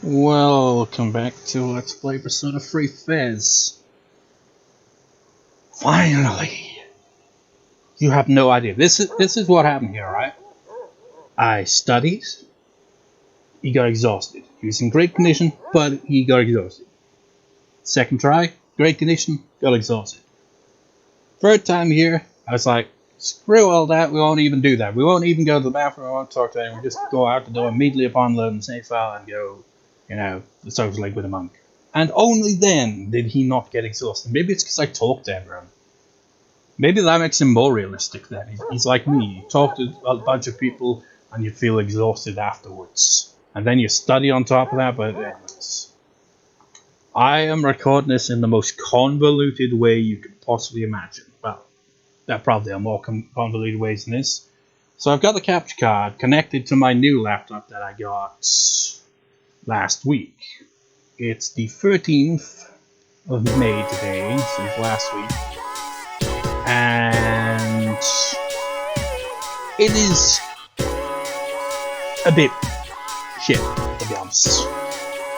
Welcome back to Let's Play Persona 3 FES. Finally! You have no idea. This is what happened here, right? I studied. He got exhausted. He was in great condition, but he got exhausted. Second try, great condition, got exhausted. Third time here, I was like, screw all that, we won't even do that. We won't even go to the bathroom, we won't talk to anyone, we just go out the door immediately upon loading the save file and go, the social link with a monk. And only then did he not get exhausted. Maybe it's because I talked to everyone. Maybe that makes him more realistic then. He's like me. You talk to a bunch of people and you feel exhausted afterwards. And then you study on top of that, but anyways. I am recording this in the most convoluted way you could possibly imagine. Well, there probably are more convoluted ways than this. So I've got the capture card connected to my new laptop that I got last week. It's the 13th of May today, since last week. And it is a bit shit, to be honest.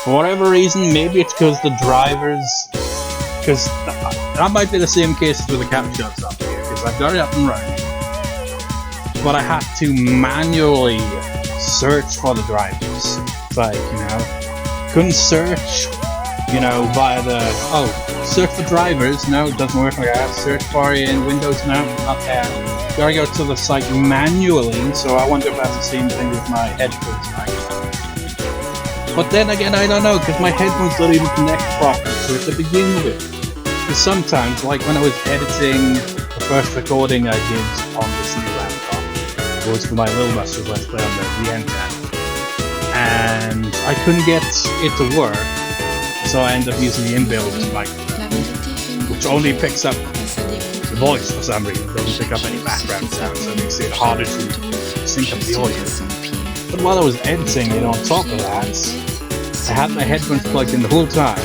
For whatever reason, maybe it's because the drivers, because that might be the same case with the capture cards up here, because I've got it up and running, but I had to manually search for the drivers. Like, couldn't search, via the, search for drivers, no, it doesn't work like that. Search for it in Windows, no, not there. Gotta go to the site manually, so I wonder if that's the same thing with my headphones. But then again, I don't know, because my headphones don't even connect properly to it to begin with. Because sometimes, like when I was editing the first recording I did on this new laptop, it was for my Little Busters Let's Play on the end channel. And I couldn't get it to work, so I ended up using the inbuilt microphone, which only picks up the voice for some reason. It doesn't pick up any background sound, so it makes it harder to sync up the audio. But while I was editing it, on top of that, I had my headphones plugged in the whole time,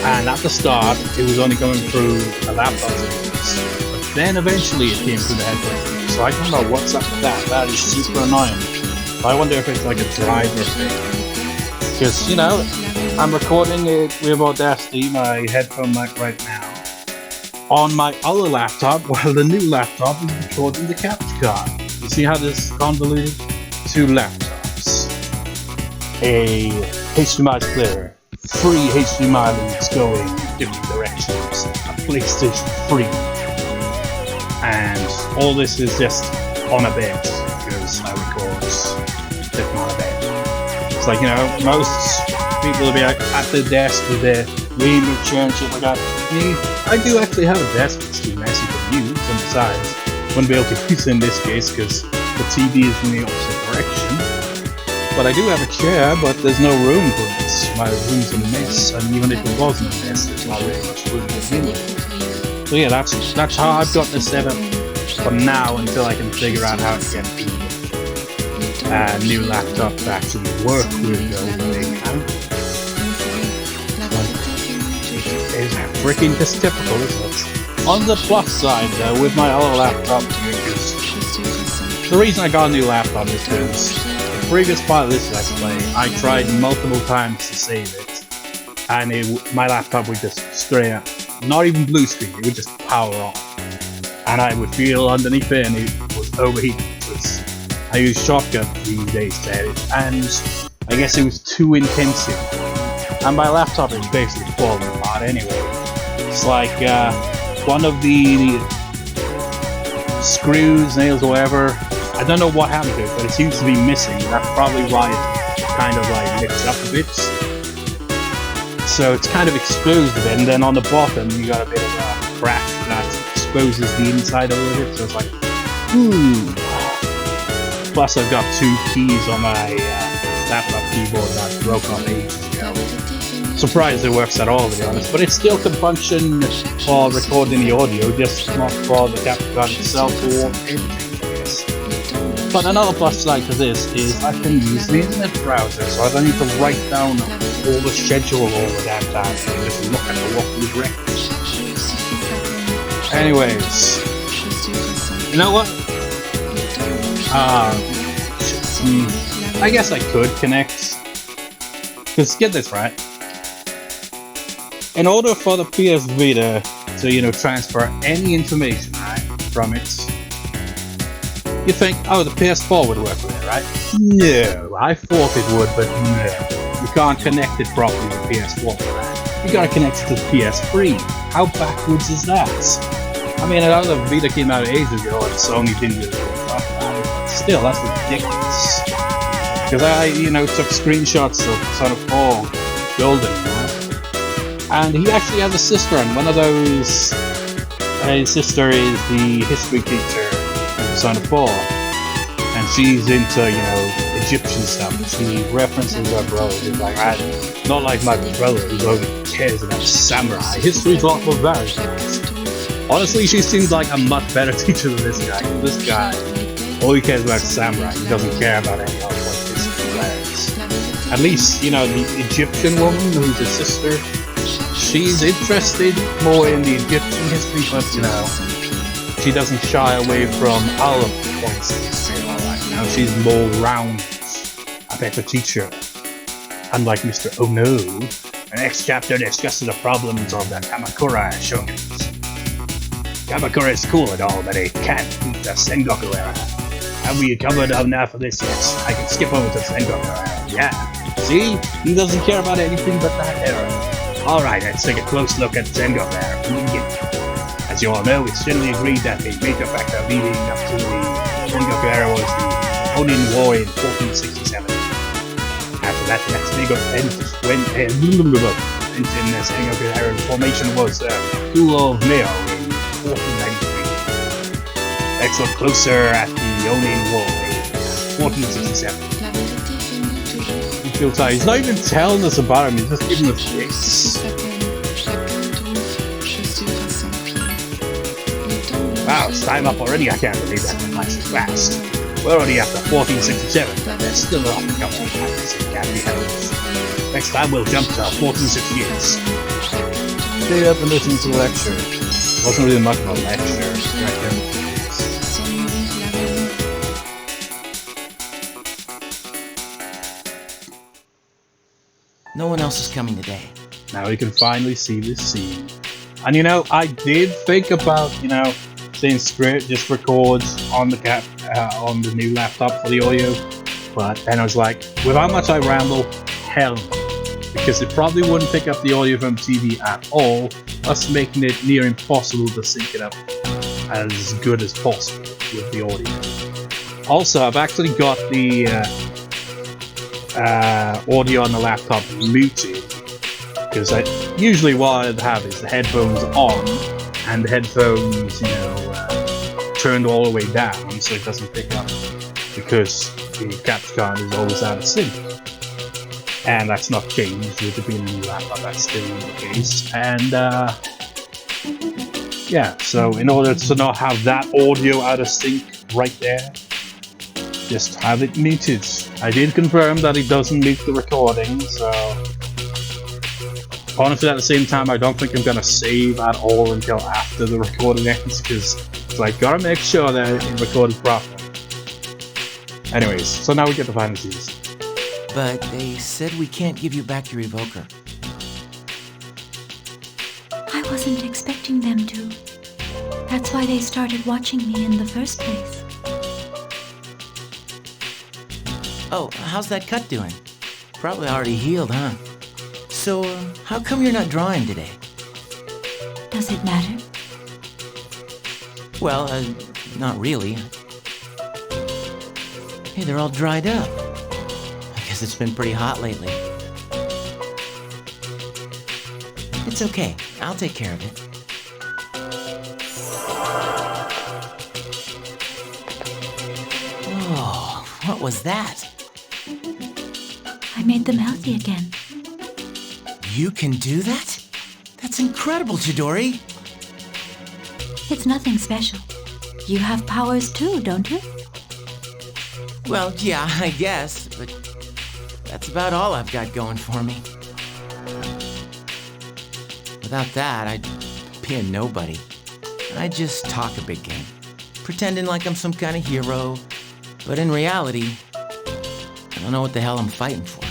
and at the start it was only coming through a laptop speakers, but then eventually it came through the headphones, so I don't know what's up with that. That is super annoying. I wonder if it's like a driver thing, because I'm recording it with Audacity, my headphone mic right now, on my other laptop, while the new laptop is recording the capture card. You see how this is convoluted? Two laptops, a HDMI splitter, 3 HDMI links going different directions, a PlayStation 3, and all this is just on a bed, because I record sitting on a bed. It's like, most people will be at their desk with their gaming chair and shit like that. I do actually have a desk that's too messy to use, and besides, wouldn't be able to use it in this case because the TV is in the opposite direction. But I do have a chair, but there's no room for it. My room's a mess, and even if it wasn't a mess, there's not really much room to begin with. So yeah, that's how I've got this set up for now, until I can figure out how to get the new laptop to actually work with the old thing. It's freaking just typical, isn't it? On the plus side, though, with my other laptop, the reason I got a new laptop is because the previous part of this Let's Play, I tried multiple times to save it, and my laptop would just straight up, not even blue screen, it would just power off, and I would feel underneath it, and it was overheating. I use Shotgun these days to edit, and I guess it was too intensive, and my laptop is basically falling apart anyway. It's like one of the screws, nails, or whatever, I don't know what happened to it, but it seems to be missing. That's probably why it kind of like mixed up a bit. So it's kind of exposed a bit, and then on the bottom you got a bit of a crack that exposes the inside a little bit, so it's like, Plus I've got 2 keys on my laptop keyboard that broke off ages ago. Surprised it works at all, to be honest, but it still can function for recording the audio, just not for the capture card itself or editing, I guess. But another plus side to this is I can use the internet browser, so I don't need to write down all the schedule all the damn time, and just look at the walkthrough directory. Anyways, you know what? I guess I could connect Because get this right. In order for the PS Vita to, transfer any information, right, from it, you think, oh, the PS4 would work with it, right? No, I thought it would, but no. You can't connect it properly to the PS4. You gotta connect it to the PS3. How backwards is that? I mean, I know the Vita came out ages ago and Sony didn't really talk about it, but still, that's ridiculous. Because I, took screenshots of Son of 4 building, and he actually has a sister, and one of those, his sister is the history teacher in Son of 4, and she's into, Egyptian stuff. She references her brother. She's like, not like my brother who only cares about samurai. History's a lot more valuable. Honestly, she seems like a much better teacher than this guy. This guy, all he cares about samurai. He doesn't care about any other history letters. At least, the Egyptian woman who's his sister, she's interested more in the Egyptian history, but, she doesn't shy away from our points of history. She's more round, a better teacher. Unlike Mr. Oh No, the next chapter discusses the problems of the Kamakura shoguns. Kamakura is cool and all, but it can't beat the Sengoku era. Have we covered enough of this? Yes, I can skip over to Sengoku era. Yeah, see? He doesn't care about anything but that era. Alright, let's take a close look at Sengoku era from the beginning. As you all know, it's generally agreed that the major factor leading up to the Sengoku era was the Onin War in 1467. After that, the next big event in the Sengoku era formation was the coup of Meo in 1493. Let's look closer at the Onin War in 1467. You feel tired. He's not even telling us about him, he's just giving us this. Wow, it's time up already. I can't believe that went so fast. We're already after 1467, but there's still a lot to come from practice in Academy Heavens. Next time we'll jump to 1468. Stay up and listen to the lecture. Wasn't really much of a lecture, I reckon. No one else is coming today. Now we can finally see this scene. And I did think about, saying screw it, just record on the new laptop for the audio, but then I was like, with how much I ramble, hell no, because it probably wouldn't pick up the audio from TV at all, thus making it near impossible to sync it up as good as possible with the audio. Also, I've actually got the audio on the laptop muted, because usually what I'd have is the headphones on and the headphones, turned all the way down so it doesn't pick up, because the capture card is always out of sync. And that's not changed with it being a new laptop, that's still the case. And yeah, so in order to not have that audio out of sync right there, just have it muted. I did confirm that it doesn't mute the recording, so honestly at the same time I don't think I'm gonna save at all until after the recording ends, because it's like, gotta make sure that it recorded properly. Anyways, so now we get the final season. But they said we can't give you back your evoker. I wasn't expecting them to. That's why they started watching me in the first place. Oh, how's that cut doing? Probably already healed, huh? So, how come you're not drawing today? Does it matter? Well, not really. Hey, they're all dried up. I guess it's been pretty hot lately. It's okay. I'll take care of it. Whoa, what was that? I made them healthy again. You can do that? That's incredible, Chidori. It's nothing special. You have powers too, don't you? Well, yeah, I guess, but that's about all I've got going for me. Without that, I'd be a nobody. I'd just talk a big game, pretending like I'm some kind of hero, but in reality, I don't know what the hell I'm fighting for.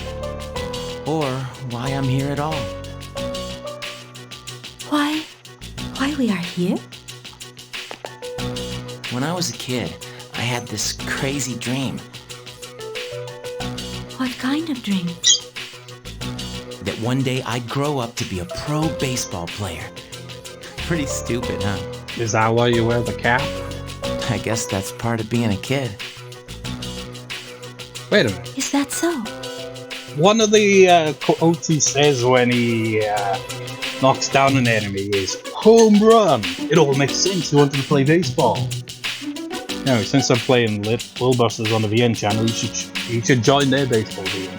or why I'm here at all. Why we are here? When I was a kid, I had this crazy dream What kind of dream? that one day I'd grow up to be a pro baseball player. Pretty stupid, huh? Is that why you wear the cap? I guess that's part of being a kid. Wait a minute. Is that so? One of the quotes he says when he knocks down an enemy is home run. It all makes sense. You wanted to play baseball. No, since I'm playing Little Busters on the VN channel, you should join their baseball team.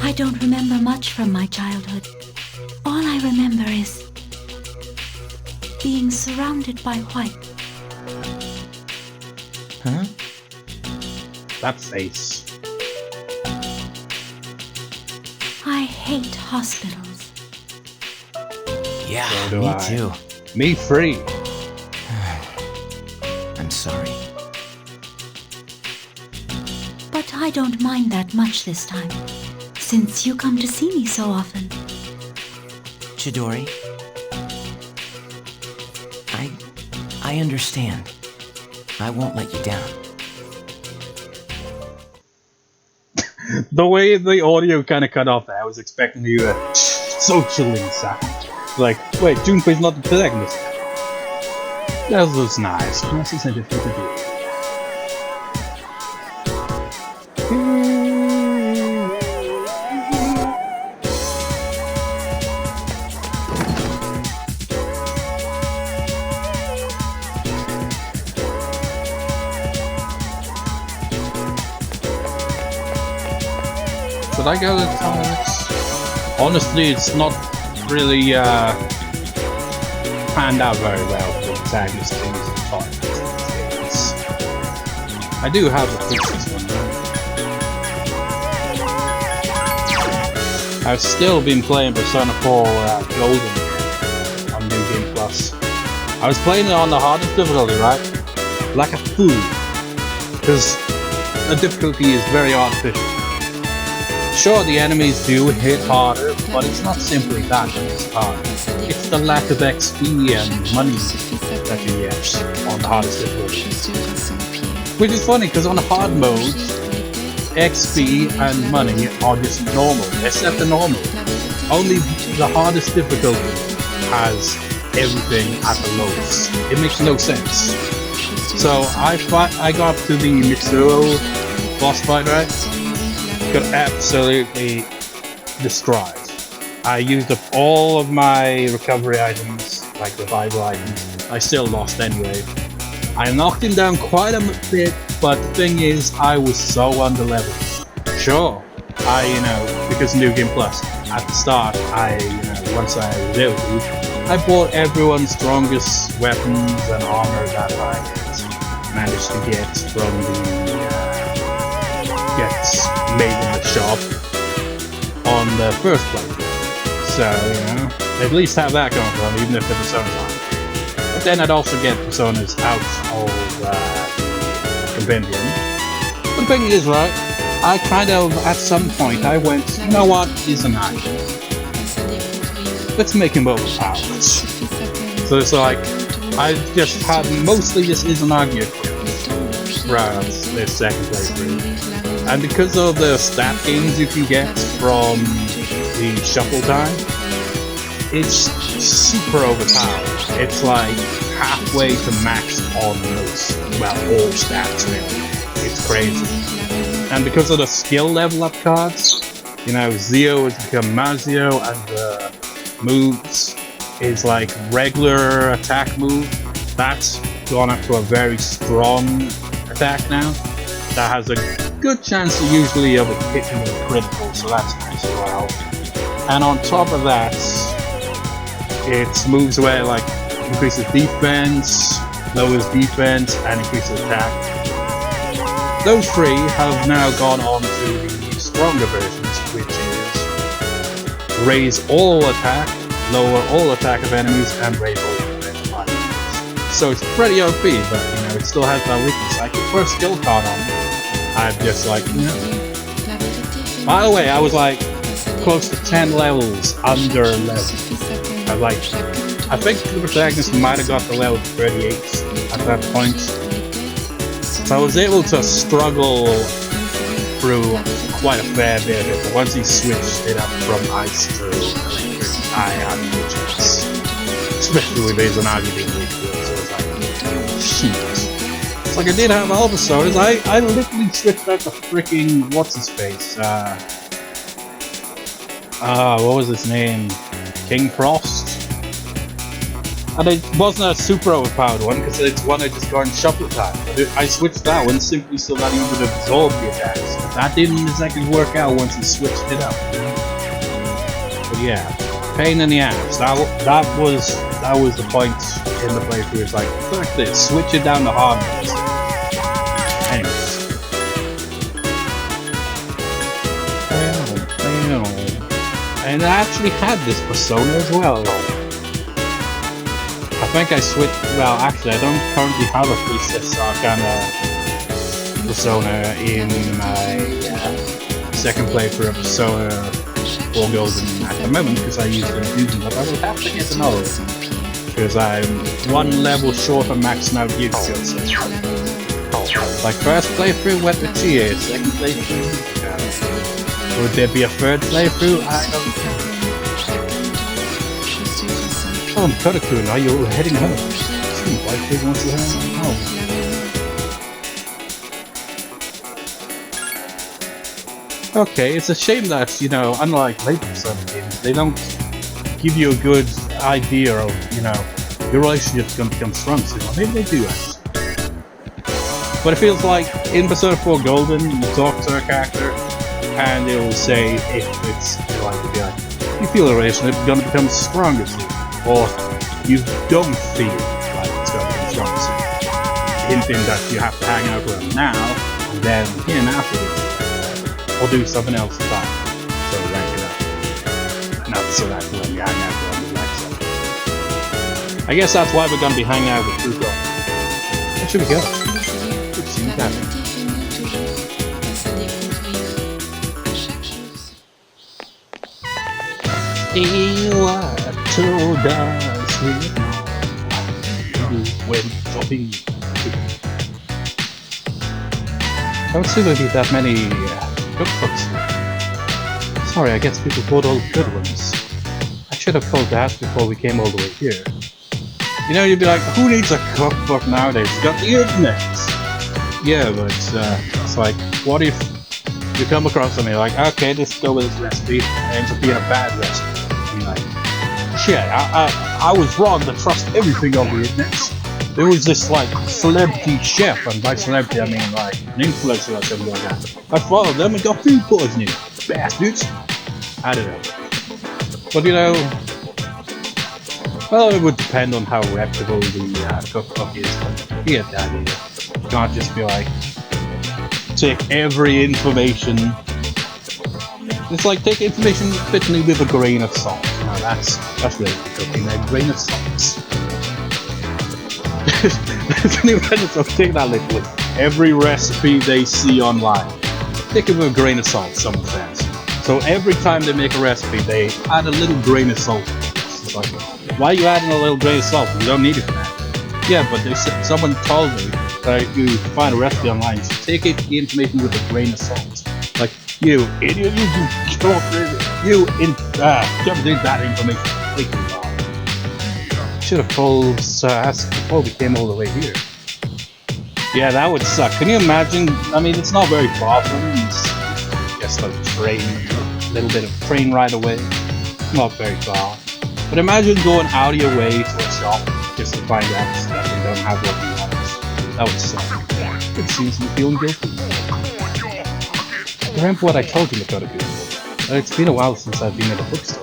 I don't remember much from my childhood. All I remember is being surrounded by white. Huh? That's Ace. I hate hospitals. Yeah, So do me I. too. Me free. I'm sorry. But I don't mind that much this time, since you come to see me so often. Chidori, I understand. I won't let you down. The way the audio kind of cut off there, I was expecting you a social sound. Like, wait, Junpei's not the protagonist. That was nice. This isn't difficult to do. Should I go to the toilets? Honestly, it's not really panned out very well for the protagonist to use the toilets. I do have the fixes one though. I've still been playing Persona 4 Golden on New Game Plus. I was playing it on the hardest difficulty, right? Like a fool. Because the difficulty is very artificial. Sure, the enemies do hit harder, but it's not simply that it's hard. It's the lack of XP and money that you get on the hardest difficulty. Which is funny, because on hard mode, XP and money are just normal, except the normal. Only the hardest difficulty has everything at the lowest. It makes no sense. So I got to the Mitsuo boss fight, right? Got absolutely destroyed. I used up all of my recovery items, like revival items. I still lost anyway. I knocked him down quite a bit, but the thing is, I was so underleveled. Sure, because New Game Plus, at the start, once I was able to, I bought everyone's strongest weapons and armor that I managed to get from the gets made in the shop on the first playthrough. So, at least have that going for them, even if the personas aren't. But then I'd also get personas out of the compendium. But the thing is, right, I kind of, at some point, I went, you know what, he's an action. Let's make him overpowered. So it's like, I just had mostly this Izanagi equipped throughout this second playthrough. And because of the stat gains you can get from the shuffle time, it's super overpowered. It's like halfway to max on most, all stats really. It's crazy. And because of the skill level up cards, Zio has become Mazio, and the moves is like regular attack move. That's gone up to a very strong attack now. That has a good chance of usually of hitting with a critical, so that's nice as well. And on top of that, it moves away like increases defense, lowers defense, and increases attack. Those three have now gone on to the stronger versions, which is raise all attack, lower all attack of enemies, and raise all defense of enemies. So it's pretty OP, but it still has that weakness. I can put a skill card on it. I'm just like, By the way, I was like close to 10 levels under level. I think the protagonist might have got to level 38 at that point. So I was able to struggle through quite a fair bit. But once he switched it up from ice to electric, I had no chance. Especially based on arguing with it, so it's like, shit. It's like I did have Bulbasaur. I literally switched out the freaking what's-his-face. What was his name? King Frost? And it wasn't a super overpowered one, because it's one I just got in shuffle time. I switched that one simply so that he would absorb the attacks. That didn't exactly work out once he switched it up. But yeah, pain in the ass. That was the point in the playthrough. It's like, fuck this, switch it down to hard mode. Anyways. And I actually had this persona as well. I think I switched, well actually I don't currently have a Priestess Arcana persona in my second playthrough of Persona 4 Golden at the moment because I used Infusion, but I will have to get another one because I'm one level short of maxing out gear skills. Like first playthrough went with Chie, second playthrough would there be a third playthrough? I don't know. Oh, Kotaku, are you heading home? Why big wants to head home? Okay, it's a shame that, you know, unlike later Persona games, they don't give you a good idea of, you know, your relationship's gonna become strong soon. Or maybe they do actually. But it feels like in Persona 4 Golden, you talk to a character, and it will say if it's like you feel the relationship is going to become stronger soon, or you don't feel like it's going to become stronger soon. Hinting that you have to hang out with them now, and then in afterwards, or do something else about it. So rank it up. Not so that when you hang out with them, you like something. I guess that's why we're going to be hanging out with Fuuka. Where should we go? Good seeing that. You are told us when shopping. I don't see there be that many cookbooks. Sorry, I guess people bought all the good ones. I should have told that before we came all the way here. You know, you'd be like, who needs a cookbook nowadays? You got the internet. Yeah, but it's like, what if you come across something like, okay, let's go with this recipe, and it ends up being a bad recipe. Like, shit, I was wrong to trust everything on the internet. There was this like celebrity chef, and by celebrity I mean like an influencer or something like that. I followed them and got food poisoning. Bastards. I don't know. But you know, well, it would depend on how reputable the cookbook is, but you get the idea. You can't just be like, take every information. It's like take information fittingly with a grain of salt. Now that's really cooking, a grain of salt. Can you imagine someone taking that literally? Every recipe they see online, take it with a grain of salt, someone says. So every time they make a recipe, they add a little grain of salt. It's like, why are you adding a little grain of salt? You don't need it for that. Yeah, but someone told me that you find a recipe online, so take it, the information with a grain of salt. Like, you idiot, you can't do that information. Should have told us before we came all the way here. Yeah, that would suck. Can you imagine? I mean, it's not very far from me. It's just a train, a little bit of train ride away. Not very far. But imagine going out of your way to a shop just to find out that they don't have what you want. That would suck. It seems me feeling guilty. Remember what I told you about it? It's been a while since I've been at a bookstore.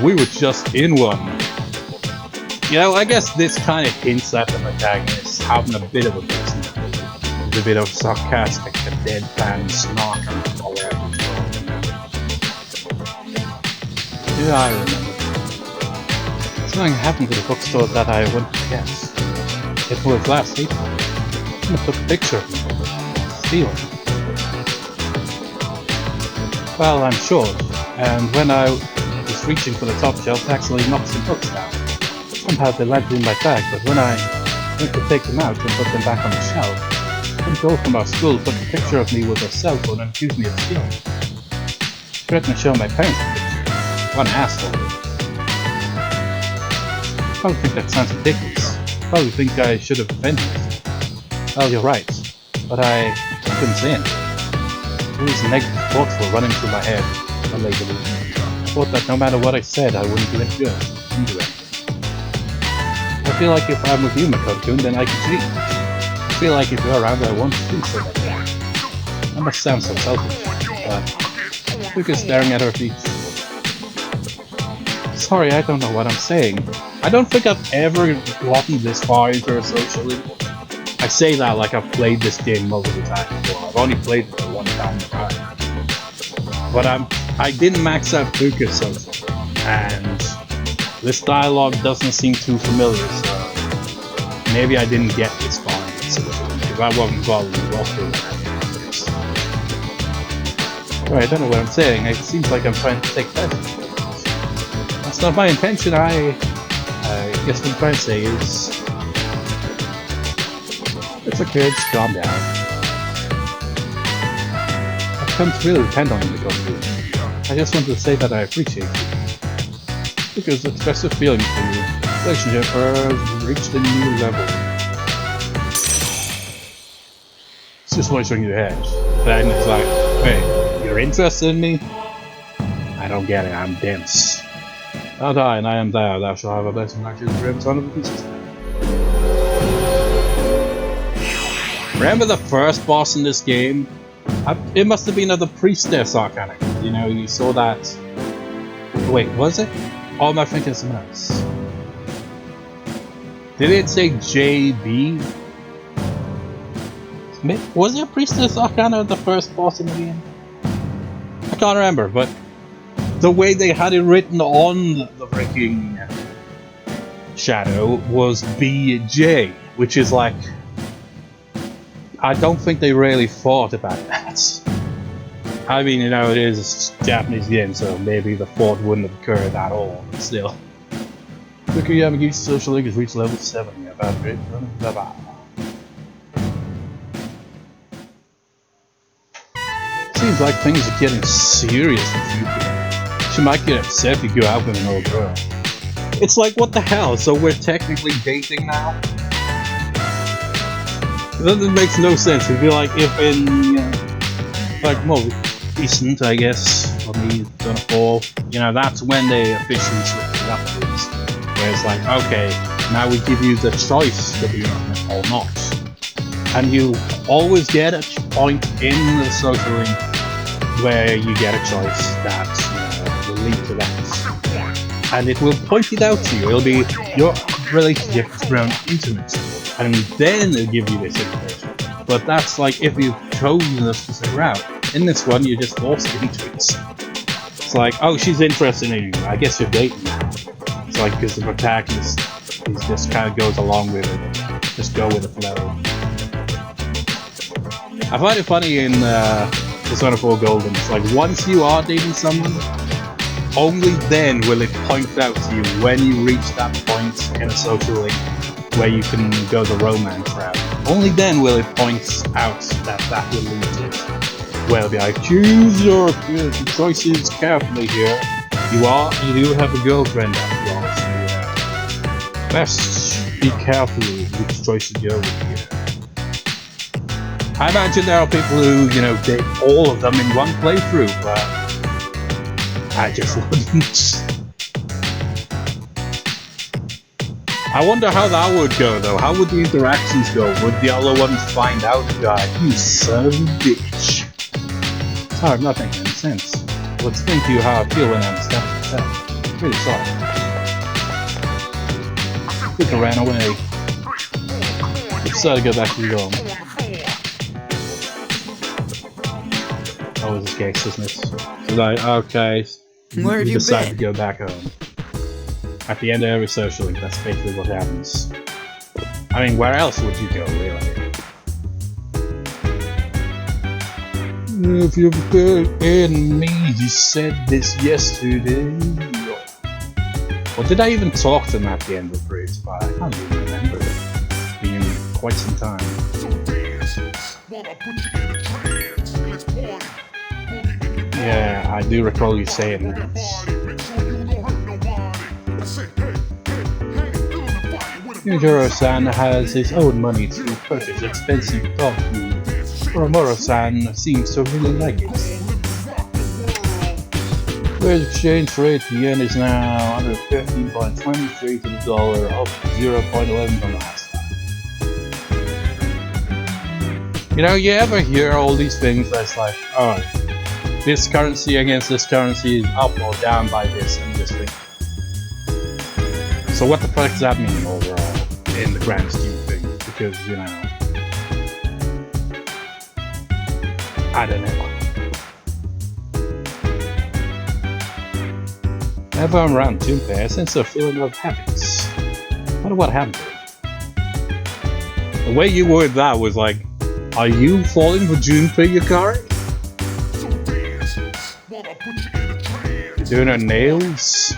We were just in one. You know, I guess this kind of hints at the protagonist having a bit of a personality. A bit of sarcastic, a deadpan snark and all that. Yeah, I remember. Something happened to the bookstore that I wouldn't forget. It was last April. I took a picture of me. Stealing. Well, I'm short, and when I was reaching for the top shelf, I actually knocked some books down. Somehow they landed in my bag, but when I went to take them out and put them back on the shelf, some girl from our school took a picture of me with her cell phone and accused me of stealing. She threatened to show my parents the picture. What an asshole. I probably think that sounds ridiculous. Probably think I should have offended her. Well, you're right, but I couldn't say anything. All these negative thoughts were running through my head unlabeled. I thought that no matter what I said, I wouldn't do any good. I feel like if I'm with you, Makoto-kun, then I can cheat. I feel like if you're around, I want to do so like that. That must sound so selfish, but Fuuka's staring at her feet. Sorry, I don't know what I'm saying. I don't think I've ever gotten this far into a social link. I say that like I've played this game multiple times before. I've only played it for one time in a while. But I didn't max out Fuuka's social, and this dialogue doesn't seem too familiar, so maybe I didn't get this far in the social link, because I wasn't following walking. Sorry, I don't know what I'm saying. It seems like I'm trying to take pleasure. That's not my intention. I guess what I'm trying to say is, it's okay, just calm down. I've come to really depend on you, Makoto. I just wanted to say that I appreciate you. Because expressive feelings for you. Relationship has reached a new level. It's just washing your head. Then it's like, hey, you're interested in me? I don't get it, I'm dense. Thou die and I am thou, thou shalt have a blessing like his grim son of a pieces. Remember the first boss in this game? It must have been the priestess arcana. You know, you saw that. Wait, was it? Or am I thinking of someone else? Did it say JB? Was it priestess arcana the first boss in the game? I can't remember, but the way they had it written on the freaking shadow was BJ, which is like, I don't think they really thought about that. I mean, you know, it is a Japanese game, so maybe the thought wouldn't have occurred at all, but still. Fuuka Yamagi's social link has reached level 7. About great fun. Bye-bye. Seems like things are getting serious with Fuuka. She might get upset if you go out with an old girl. It's like, what the hell? So we're technically dating now? That makes no sense. It'd be like if in, like, more recent, I guess, for me, Gonna Fall, you know, that's when they officially switched it up to this. Where it's like, okay, now we give you the choice to be intimate or not. And you always get a point in the social link where you get a choice that, will lead to that. And it will point it out to you. It'll be your relationship has grown intimate. And then it'll give you this information. But that's like if you've chosen a specific route. In this one, you're just forced into it. It's like, oh, she's interested in you. I guess you're dating now. It's like, because the protagonist, he just kind of goes along with it. Just go with the flow. I find it funny in Persona 4 Golden. It's like, once you are dating someone, only then will it point out to you when you reach that point in a social link where you can go the romance route. Only then will it point out that will lead to it. Where it'll be like, choose your choices carefully here. You do have a girlfriend after all, so best be careful which choices you go with here. I imagine there are people who, date all of them in one playthrough, but I just wouldn't. I wonder how that would go, though. How would the interactions go? Would the other ones find out, you son of a bitch? Sorry, I'm not making any sense. Well, explain to you how I feel when I'm stabbing myself. I'm really sorry. Fuuka ran away. I decided to go back to the home. That was his case, isn't it? So like, okay, Where have you decided been? to go back home. At the end of every social link, that's basically what happens. I mean, where else would you go, really? If you put in me, you said this yesterday. Or did I even talk to him at the end of Bruce? But I can't even remember. It's been quite some time. Yeah, I do recall you saying that. Yujiro-san has his own money to purchase expensive dog food. Romuro-san seems to really like it. The exchange rate, the yen is now 115.23 to the dollar, up 0.11 from last time. You know, you ever hear all these things that's like, oh, this currency against this currency is up or down by this and this thing. So what the fuck does that mean overall in the grand scheme of things? Because, you know, I don't know. Whenever I'm around Junpei, I sense a feeling of happiness. I wonder what happened to him. The way you worded that was like, are you falling for Junpei, Yukari? You're doing her nails?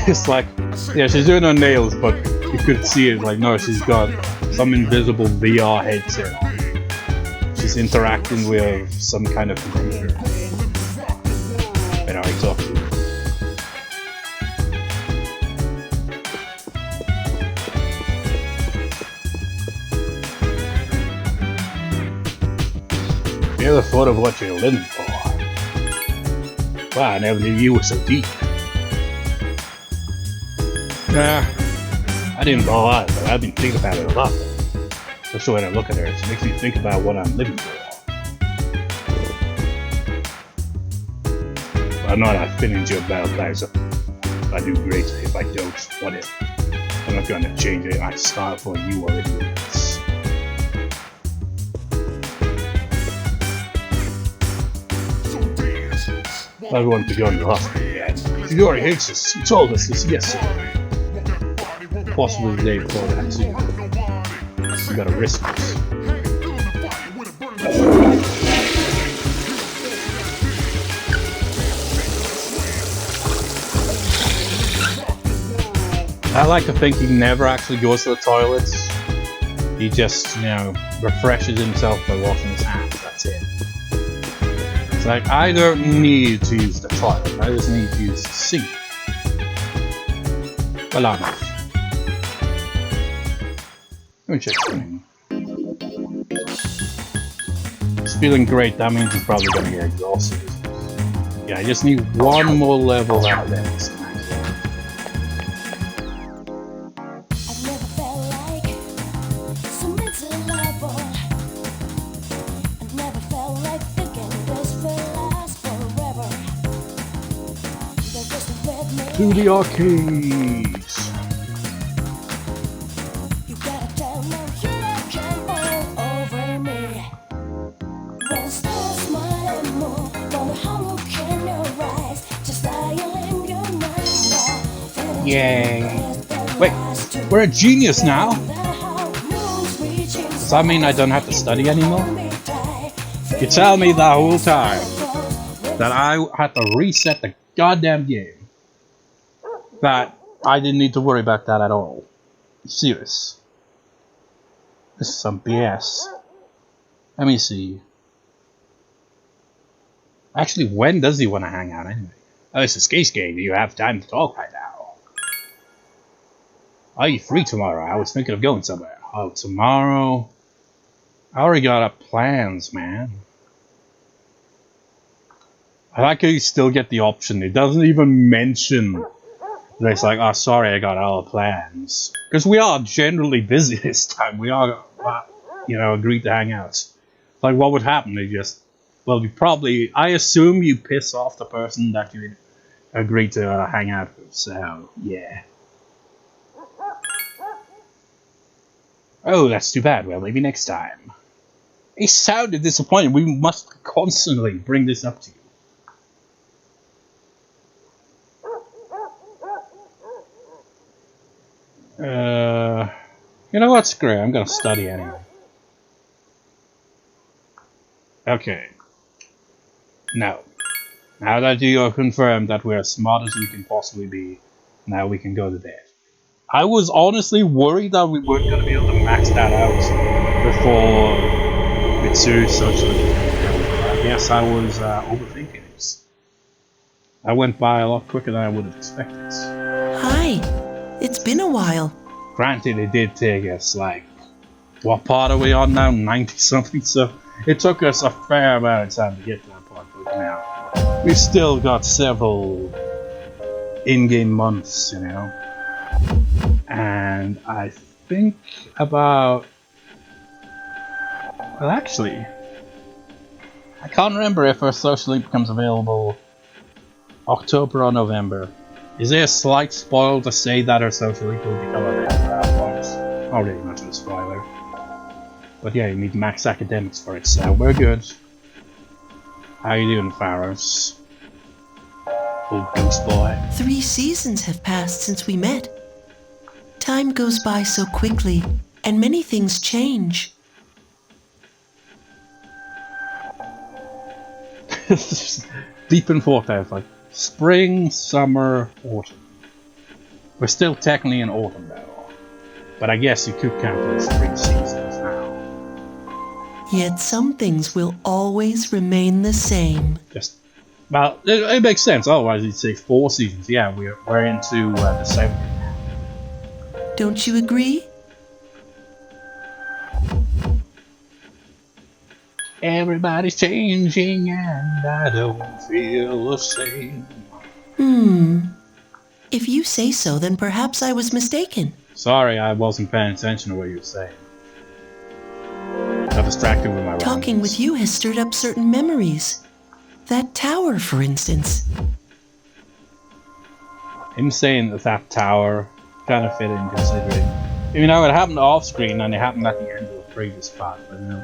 It's like, yeah, she's doing her nails, but you could see it like, no, she's got some invisible VR headset on. She's interacting with some kind of computer. You know, exactly. You ever thought of what you're living for? Wow, I never knew you were so deep. Nah, I didn't ball out, but I've been thinking about it a lot. Especially when I look at her, it makes me think about what I'm living for. But I'm not a fit into your battle plan, so if I do great, if I don't, what if? I'm not gonna change it, I start for you already with this. I want to go in the hospital again. Chidori hates us, he told us this yesterday. Possibly the day before that too. You gotta risk this. I like to think he never actually goes to the toilet. He just, you know, refreshes himself by washing his hands, that's it. It's like, I don't need to use the toilet, I just need to use the sink. Well, I'm off. Let me check something. He's feeling great, that means he's probably gonna get exhausted. Yeah, I just need one more level out of this. To the arcades! Yay! Wait, we're a genius now? Does that mean I don't have to study anymore? You tell me the whole time that I had to reset the goddamn game. That I didn't need to worry about that at all. Serious. This is some BS. Let me see. Actually, when does he want to hang out anyway? Oh, it's a skate game. You have time to talk right now. Are you free tomorrow? I was thinking of going somewhere. Oh, tomorrow? I already got up plans, man. I like how you still get the option. It doesn't even mention. It's like, oh, sorry, I got all the plans. Because we are generally busy this time. We are, you know, agreed to hang out. Like, what would happen? They just, well, you probably, I assume you piss off the person that you agreed to hang out with. So, yeah. Oh, that's too bad. Well, maybe next time. He sounded disappointed. We must constantly bring this up to you. You know what? Screw it. I'm gonna study anyway. Okay. Now that you are confirmed that we're as smart as we can possibly be, now we can go to bed. I was honestly worried that we weren't going to be able to max that out before Mitsu's social. I guess I was overthinking it. That went by a lot quicker than I would have expected. Hi. It's been a while. Granted, it did take us, like, what part are we on now? 90 something, so it took us a fair amount of time to get to that part, but now we've still got several in-game months, you know. And I think about... Well, actually, I can't remember if our social link becomes available October or November. Is there a slight spoil to say that our social link will become available at that point? Not really much of a spoiler. But yeah, you need max academics for it, so we're good. How you doing, Pharos? Old ghost boy. 3 seasons have passed since we met. Time goes by so quickly, and many things change. Deep in thought there, like spring, summer, autumn. We're still technically in autumn though, but I guess you could count it as 3 seasons now. Yet some things will always remain the same. Just, well, it makes sense. Otherwise, you'd say 4 seasons. Yeah, we're into the 7th. Don't you agree? Everybody's changing, and I don't feel the same. If you say so, then perhaps I was mistaken. Sorry, I wasn't paying attention to what you were saying. Got distracted with my Talking with you has stirred up certain memories. That tower, for instance. Him saying that tower kind of fit in, considering, you know, it happened off screen and it happened at the end of the previous part, but you know,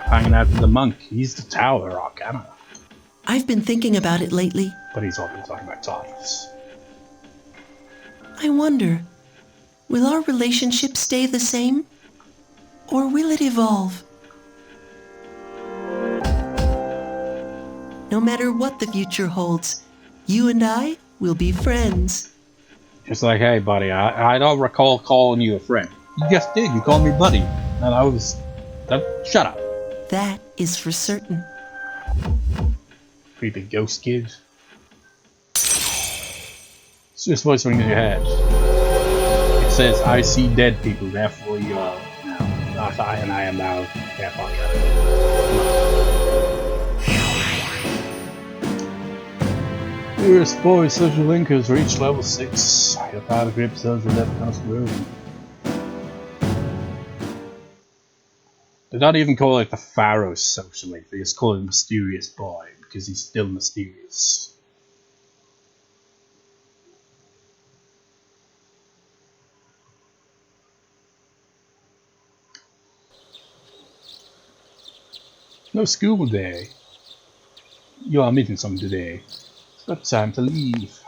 hanging out with the monk, he's the tower rock, I don't know. I've been thinking about it lately. But he's always talking about Tartarus. I wonder, will our relationship stay the same? Or will it evolve? No matter what the future holds, you and I will be friends. It's like, hey buddy, I don't recall calling you a friend. You just did, you called me buddy. And I was... shut up. That is for certain. Creepy ghost kid. So this voice rings in your head. It says, I see dead people, therefore you are now. And I am now, therefore Dearest boy, social link has reached level 6. Your power grip cells will never comes room. They don't even call it the Pharos social link, they just call it Mysterious Boy, because he's still mysterious. No school day. You are meeting someone today. It's got time to leave.